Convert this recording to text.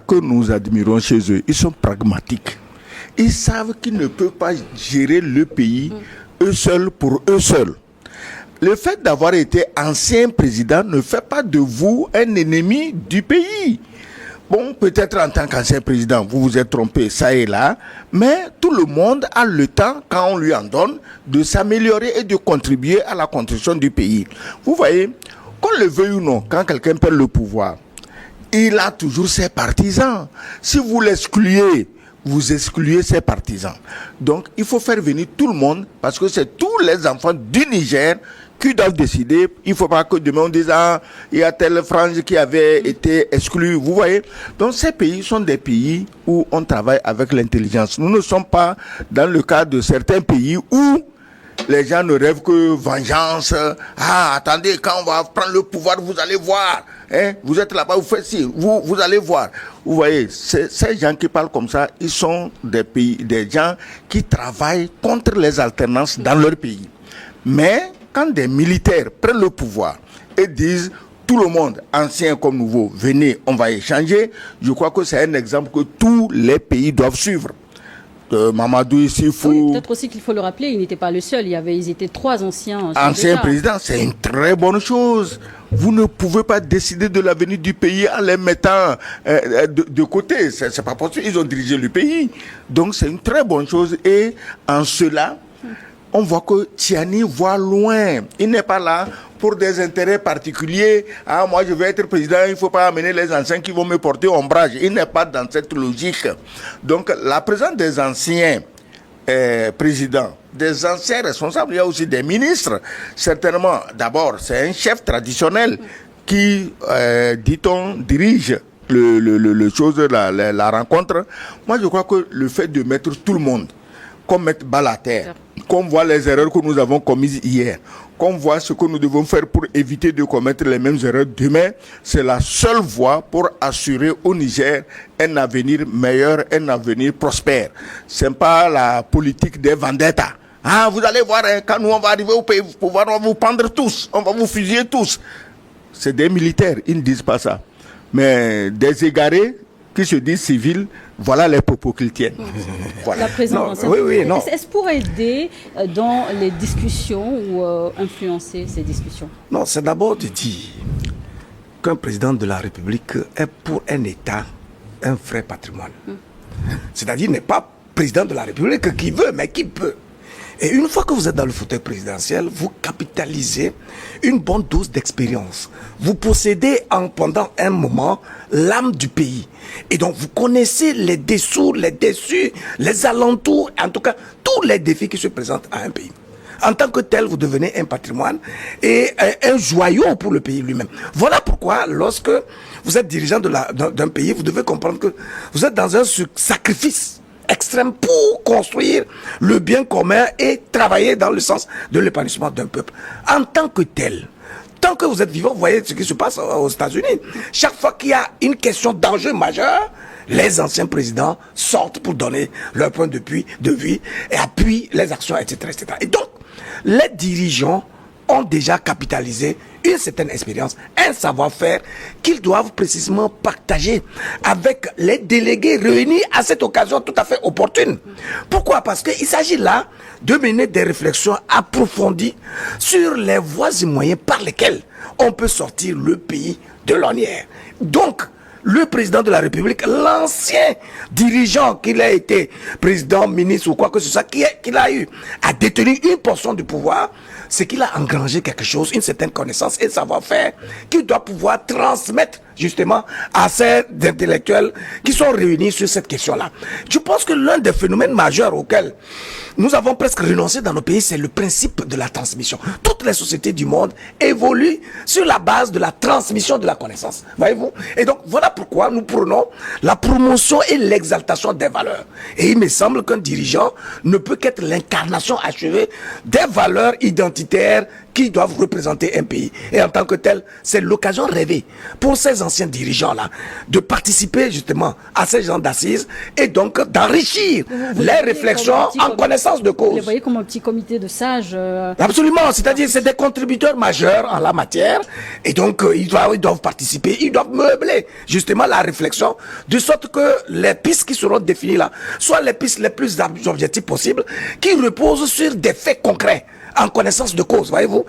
que nous admirons chez eux, ils sont pragmatiques. Ils savent qu'ils ne peuvent pas gérer le pays eux seuls pour eux seuls. Le fait d'avoir été ancien président ne fait pas de vous un ennemi du pays. Bon, peut-être en tant qu'ancien président, vous vous êtes trompé, ça et là, mais tout le monde a le temps, quand on lui en donne, de s'améliorer et de contribuer à la construction du pays. Vous voyez, qu'on le veuille ou non, quand quelqu'un perd le pouvoir, il a toujours ses partisans. Si vous l'excluez, vous excluez ses partisans. Donc, il faut faire venir tout le monde, parce que c'est tous les enfants du Niger qui doivent décider. Il ne faut pas que demain on dise il y a telle frange qui avait été exclue. Vous voyez. Donc ces pays sont des pays où on travaille avec l'intelligence. Nous ne sommes pas dans le cas de certains pays où les gens ne rêvent que vengeance. Attendez, quand on va prendre le pouvoir, vous allez voir. Vous êtes là-bas, vous faites ci, vous allez voir. Vous voyez, ces gens qui parlent comme ça, ils sont des gens qui travaillent contre les alternances dans leur pays. Mais quand des militaires prennent le pouvoir et disent tout le monde, ancien comme nouveau, venez, on va échanger, je crois que c'est un exemple que tous les pays doivent suivre. Mamadou Issifou. Oui, peut-être aussi qu'il faut le rappeler, il n'était pas le seul, ils étaient 3 anciens présidents, c'est une très bonne chose. Vous ne pouvez pas décider de l'avenir du pays en les mettant de côté, c'est pas possible, ils ont dirigé le pays. Donc c'est une très bonne chose et en cela, on voit que Tiani voit loin. Il n'est pas là pour des intérêts particuliers. Moi je vais être président, il ne faut pas amener les anciens qui vont me porter ombrage. Il n'est pas dans cette logique. Donc la présence des anciens présidents, des anciens responsables, il y a aussi des ministres. Certainement, d'abord, c'est un chef traditionnel qui, dit-on, dirige le chose, la rencontre. Moi je crois que le fait de mettre tout le monde, qu'on mette balle à terre, qu'on voit les erreurs que nous avons commises hier, qu'on voit ce que nous devons faire pour éviter de commettre les mêmes erreurs demain, c'est la seule voie pour assurer au Niger un avenir meilleur, un avenir prospère. Ce n'est pas la politique des vendettas. Vous allez voir, quand nous on va arriver au pays, on va vous pendre tous, on va vous fusiller tous. C'est des militaires, ils ne disent pas ça. Mais des égarés qui se disent civils, voilà les propos qu'ils tiennent. Voilà. La présence. Est-ce pour aider dans les discussions ou influencer ces discussions? Non, c'est d'abord de dire qu'un président de la République est pour un État un vrai patrimoine. C'est-à-dire n'est pas président de la République qui veut, mais qui peut. Et une fois que vous êtes dans le fauteuil présidentiel, vous capitalisez une bonne dose d'expérience. Vous possédez pendant un moment l'âme du pays. Et donc vous connaissez les dessous, les dessus, les alentours, en tout cas tous les défis qui se présentent à un pays. En tant que tel, vous devenez un patrimoine et un joyau pour le pays lui-même. Voilà pourquoi lorsque vous êtes dirigeant d'un pays, vous devez comprendre que vous êtes dans un sacrifice extrême pour construire le bien commun et travailler dans le sens de l'épanouissement d'un peuple. En tant que tel, tant que vous êtes vivant, vous voyez ce qui se passe aux États-Unis. Chaque fois qu'il y a une question d'enjeu majeur, les anciens présidents sortent pour donner leur point de vue et appuient les actions, etc., etc. Et donc, les dirigeants ont déjà capitalisé une certaine expérience, un savoir-faire qu'ils doivent précisément partager avec les délégués réunis à cette occasion tout à fait opportune. Pourquoi? Parce qu'il s'agit là de mener des réflexions approfondies sur les voies et moyens par lesquels on peut sortir le pays de l'ornière. Donc, le président de la République, l'ancien dirigeant qu'il a été président, ministre ou quoi que ce soit, qu'il a eu à détenir une portion du pouvoir, c'est qu'il a engrangé quelque chose, une certaine connaissance et savoir-faire qu'il doit pouvoir transmettre justement à ces intellectuels qui sont réunis sur cette question-là. Je pense que l'un des phénomènes majeurs auxquels nous avons presque renoncé dans nos pays, c'est le principe de la transmission. Toutes les sociétés du monde évoluent sur la base de la transmission de la connaissance. Voyez-vous? Et donc, voilà pourquoi nous prenons la promotion et l'exaltation des valeurs. Et il me semble qu'un dirigeant ne peut qu'être l'incarnation achevée des valeurs identitaires qui doivent représenter un pays. Et en tant que tel, c'est l'occasion rêvée pour ces anciens dirigeants-là de participer justement à ces gens d'assises et donc d'enrichir les réflexions en connaissance de cause. Vous les voyez comme un petit comité de sages Absolument, c'est-à-dire c'est des contributeurs majeurs en la matière et donc ils doivent participer, ils doivent meubler justement la réflexion de sorte que les pistes qui seront définies là soient les pistes les plus objectives possibles qui reposent sur des faits concrets en connaissance de cause, voyez-vous.